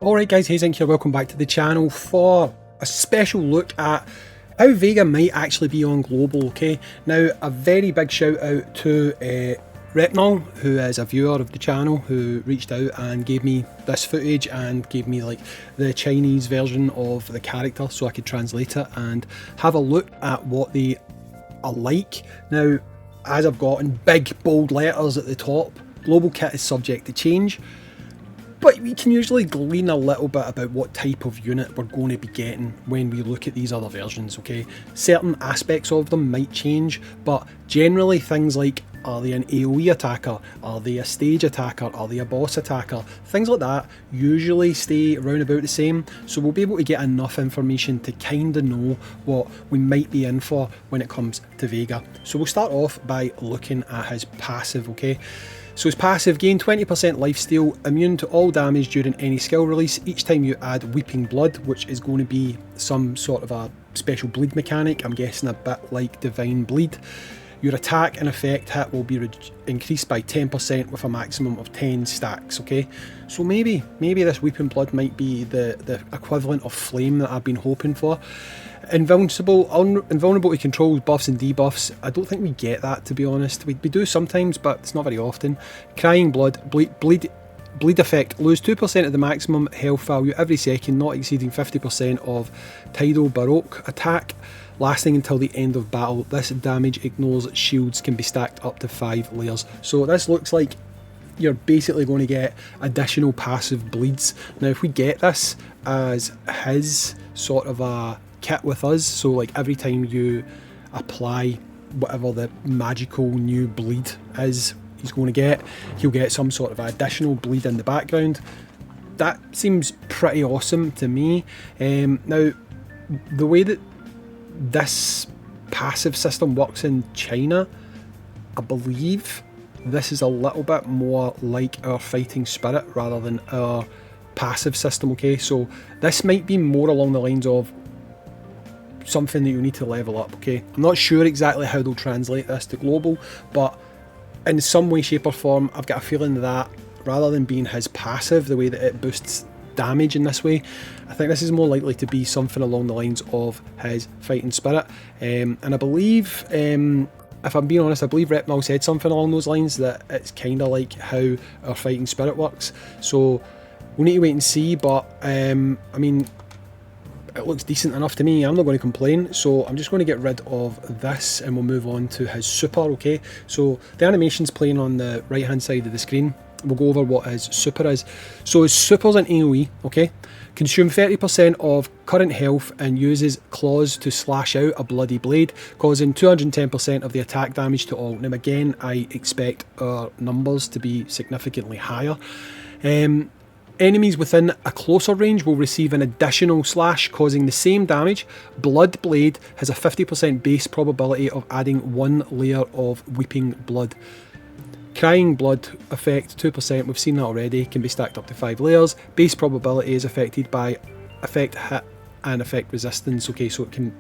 Alright guys, Hayzink here, welcome back to the channel for a special look at how Vega might actually be on global, okay? Now, a very big shout out to Repnol, who is a viewer of the channel, who reached out and gave me this footage and gave me like the Chinese version of the character so I could translate it and have a look at what they are like. Now, as I've got in big bold letters at the top, global kit is subject to change. But we can usually glean a little bit about what type of unit we're going to be getting when we look at these other versions, okay? Certain aspects of them might change, but generally things like, are they an AoE attacker? Are they a stage attacker? Are they a boss attacker? Things like that usually stay around about the same, so we'll be able to get enough information to kind of know what we might be in for when it comes to Vega. So we'll start off by looking at his passive, okay? So his passive, gain 20% lifesteal, immune to all damage during any skill release each time you add Weeping Blood, which is going to be some sort of a special bleed mechanic, I'm guessing a bit like Divine Bleed. Your attack and effect hit will be increased by 10% with a maximum of 10 stacks, okay? So maybe this Weeping Blood might be the equivalent of Flame that I've been hoping for. Invulnerable to controls, buffs and debuffs. I don't think we get that, to be honest. We do sometimes, but it's not very often. Crying Blood, bleed effect, lose 2% of the maximum health value every second, not exceeding 50% of Tidal Baroque attack, lasting until the end of battle. This damage ignores shields, can be stacked up to 5 layers. So this looks like you're basically going to get additional passive bleeds. Now if we get this as his sort of a kit with us, so like every time you apply whatever the magical new bleed is he's going to get, he'll get some sort of additional bleed in the background. That seems pretty awesome to me. Now the way that this passive system works in China, I believe this is a little bit more like our fighting spirit rather than our passive system, okay? So this might be more along the lines of something that you need to level up, okay? I'm not sure exactly how they'll translate this to global, but in some way, shape or form, I've got a feeling that rather than being his passive, the way that it boosts damage in this way, I think this is more likely to be something along the lines of his fighting spirit. And I believe, if I'm being honest, I believe Repnol said something along those lines, that it's kind of like how our fighting spirit works. So we'll need to wait and see, but I mean, it looks decent enough to me. I'm not going to complain, so I'm just going to get rid of this and we'll move on to his super, okay? So the animation's playing on the right hand side of the screen. We'll go over what his super is. So his super's an AoE, okay? Consume 30% of current health and uses claws to slash out a bloody blade, causing 210% of the attack damage to all. Now again, I expect our numbers to be significantly higher. Enemies within a closer range will receive an additional slash, causing the same damage. Blood Blade has a 50% base probability of adding 1 layer of Weeping Blood. Crying Blood effect 2%, we've seen that already, can be stacked up to 5 layers. Base probability is affected by effect hit and effect resistance, okay, so it can,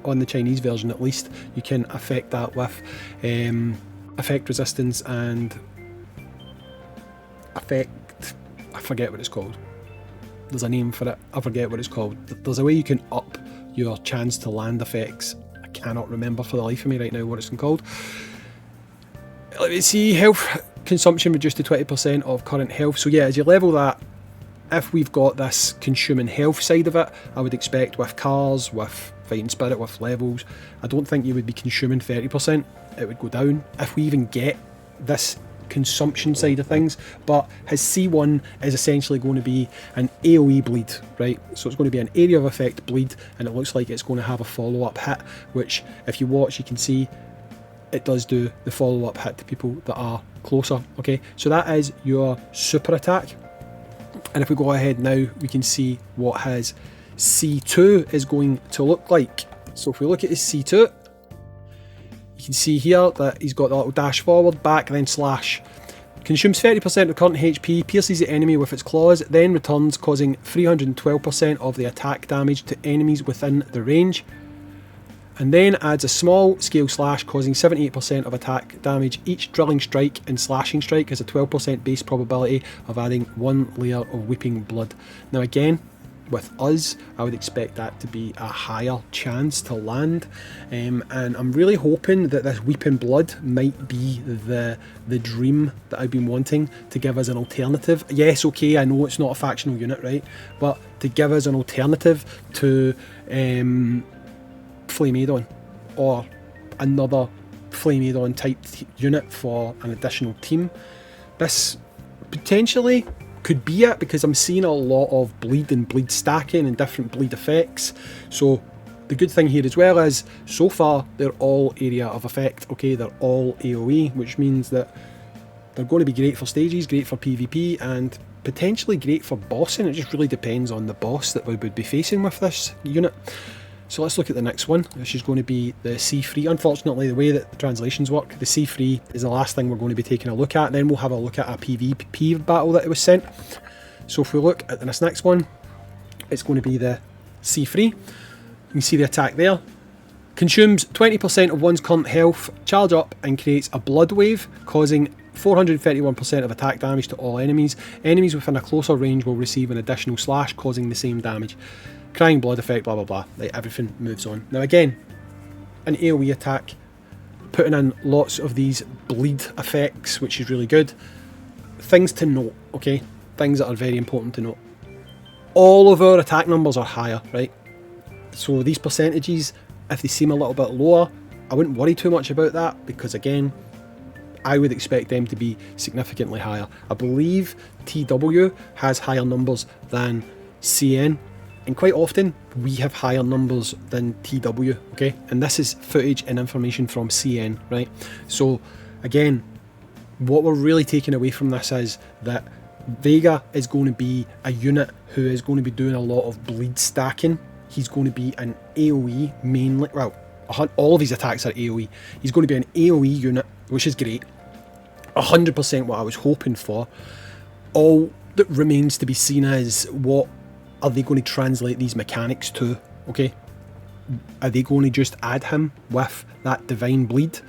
on the Chinese version at least, you can affect that with effect resistance and effect, I forget what it's called. There's a name for it. I forget what it's called. There's a way you can up your chance to land effects. I cannot remember for the life of me right now what it's called. Let me see. Health consumption reduced to 20% of current health. So yeah, as you level that, if we've got this consuming health side of it, I would expect with cars, with fighting spirit, with levels, I don't think you would be consuming 30%. It would go down if we even get this consumption side of things. But his C1 is essentially going to be an AoE bleed, right? So it's going to be an area of effect bleed, and it looks like it's going to have a follow-up hit, which if you watch you can see it does do the follow-up hit to people that are closer, okay? So that is your super attack. And if we go ahead now, we can see what his C2 is going to look like. So if we look at his C2, you can see here that he's got the little dash forward, back, then slash. Consumes 30% of current HP, pierces the enemy with its claws, then returns, causing 312% of the attack damage to enemies within the range. and then adds a small scale slash causing 78% of attack damage. Each drilling strike and slashing strike has a 12% base probability of adding 1 layer of weeping blood. Now again, with us, I would expect that to be a higher chance to land, and I'm really hoping that this weeping blood might be the dream that I've been wanting, to give us an alternative. Yes, okay, I know it's not a factional unit, right, but to give us an alternative to Flameadon, or another Flameadon type unit for an additional team. This potentially could be it, because I'm seeing a lot of bleed and bleed stacking and different bleed effects. So the good thing here as well is, so far they're all area of effect, okay, they're all AoE, which means that they're going to be great for stages, great for PvP, and potentially great for bossing. It just really depends on the boss that we would be facing with this unit. So let's look at the next one, which is going to be the C3. Unfortunately, the way that the translations work, the C3 is the last thing we're going to be taking a look at, and then we'll have a look at a PvP battle that it was sent. So if we look at this next one, it's going to be the C3. You can see the attack there. Consumes 20% of one's current health, charge up, and creates a blood wave, causing 431% of attack damage to all enemies. Enemies within a closer range will receive an additional slash, causing the same damage. Crying blood effect, blah blah blah, like everything moves on. Now again, an AoE attack, putting in lots of these bleed effects, which is really good. Things to note, okay, things that are very important to note. All of our attack numbers are higher, right? So these percentages, if they seem a little bit lower, I wouldn't worry too much about that, because again, I would expect them to be significantly higher. I believe TW has higher numbers than CN, and quite often we have higher numbers than TW, okay? And this is footage and information from CN, right? So again, what we're really taking away from this is that Vega is going to be a unit who is going to be doing a lot of bleed stacking. He's going to be an AoE mainly, well, all of his attacks are AoE. He's going to be an AoE unit, which is great. 100% what I was hoping for. All that remains to be seen is, what are they going to translate these mechanics to, okay? Are they going to just add him with that divine bleed?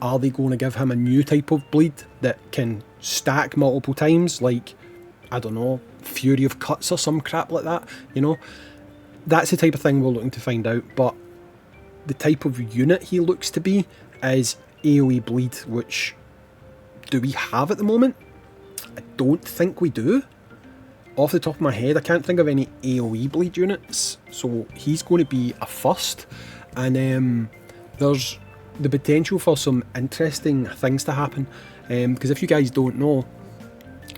Are they going to give him a new type of bleed that can stack multiple times, like, I don't know, Fury of Cuts or some crap like that, you know? That's the type of thing we're looking to find out, but the type of unit he looks to be is AoE bleed, which do we have at the moment? I don't think we do. Off the top of my head, I can't think of any AoE bleed units, so he's going to be a first. And there's the potential for some interesting things to happen, because if you guys don't know,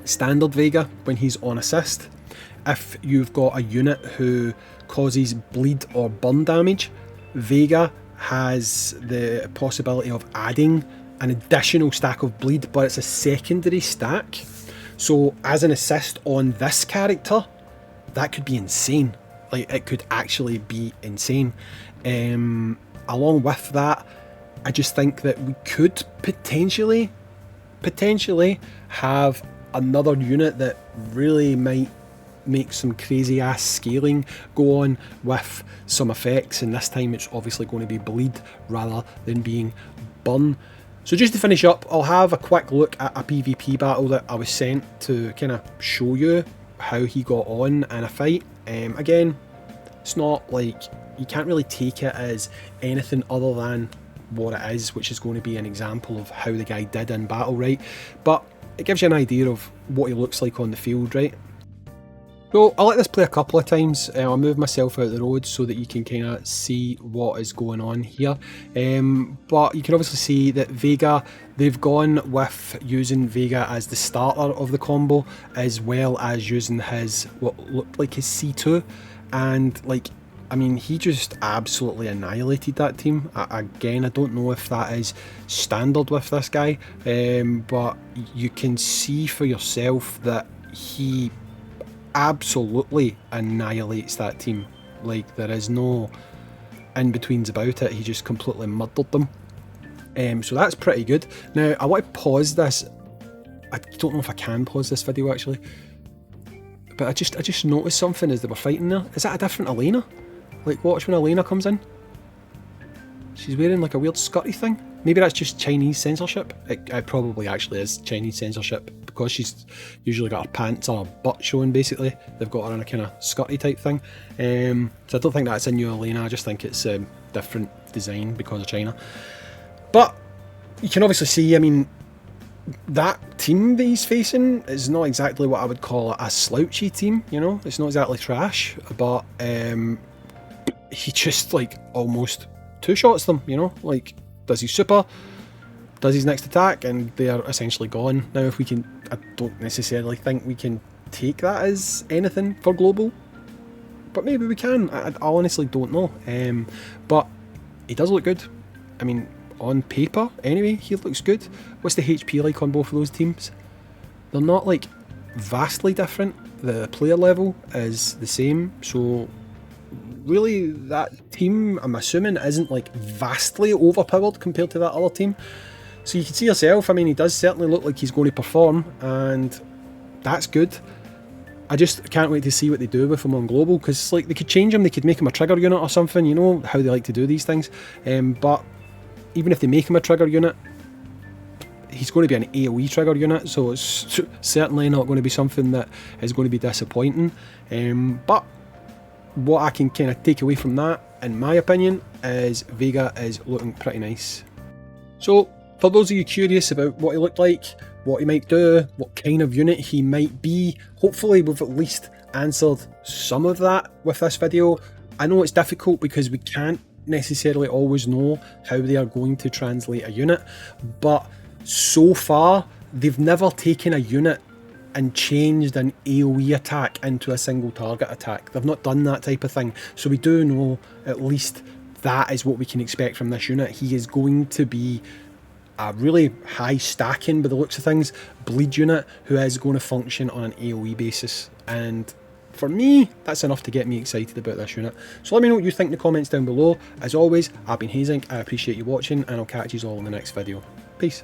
standard Vega, when he's on assist, if you've got a unit who causes bleed or burn damage, Vega has the possibility of adding an additional stack of bleed, but it's a secondary stack. So as an assist on this character, that could be insane. Like, it could actually be insane. Along with that, I just think that we could potentially have another unit that really might make some crazy ass scaling go on with some effects, and this time it's obviously going to be bleed rather than being burn. So just to finish up, I'll have a quick look at a PvP battle that I was sent to kind of show you how he got on in a fight. Again, it's not like, you can't really take it as anything other than what it is, which is going to be an example of how the guy did in battle, right? But it gives you an idea of what he looks like on the field, right? So I'll let this play a couple of times. I'll move myself out the road so that you can kind of see what is going on here. But you can obviously see that Vega, they've gone with using Vega as the starter of the combo, as well as using his, what looked like his C2. And like, I mean, he just absolutely annihilated that team. Again, I don't know if that is standard with this guy, but you can see for yourself that he absolutely annihilates that team. Like, there is no in-betweens about it. He just completely murdered them. So that's pretty good. Now, I want to pause this. I don't know if I can pause this video actually, but I just noticed something as they were fighting there. Is that a different Elena? Like, watch when Elena comes in. She's wearing like a weird skirty thing. Maybe that's just Chinese censorship. It probably actually is Chinese censorship because she's usually got her pants or her butt showing basically. They've got her in a kind of skirty type thing. So I don't think that's a new Elena, I just think it's a different design because of China. But you can obviously see, I mean, that team that he's facing is not exactly what I would call a slouchy team, you know? It's not exactly trash, but he just like almost two-shots them, you know? Like, does his super, does his next attack, and they are essentially gone. Now if we can, I don't necessarily think we can take that as anything for global, but maybe we can. I honestly don't know. But he does look good. I mean, on paper anyway, he looks good. What's the HP like on both of those teams? They're not like vastly different. The player level is the same, so really that team, I'm assuming, isn't like vastly overpowered compared to that other team. So you can see yourself, I mean, he does certainly look like he's going to perform, and that's good. I just can't wait to see what they do with him on global, because like they could change him, they could make him a trigger unit or something, you know how they like to do these things. But even if they make him a trigger unit, he's going to be an AoE trigger unit, so it's certainly not going to be something that is going to be disappointing. But what I can kind of take away from that, in my opinion, is Vega is looking pretty nice. So for those of you curious about what he looked like, what he might do, what kind of unit he might be, hopefully we've at least answered some of that with this video. I know it's difficult because we can't necessarily always know how they are going to translate a unit, but so far they've never taken a unit and changed an AoE attack into a single target attack. They've not done that type of thing, so we do know at least that is what we can expect from this unit. He is going to be a really high stacking, by the looks of things, bleed unit who is going to function on an AoE basis, and for me that's enough to get me excited about this unit. So let me know what you think in the comments down below. As always, I've been Hayzink, I appreciate you watching, and I'll catch you all in the next video. Peace.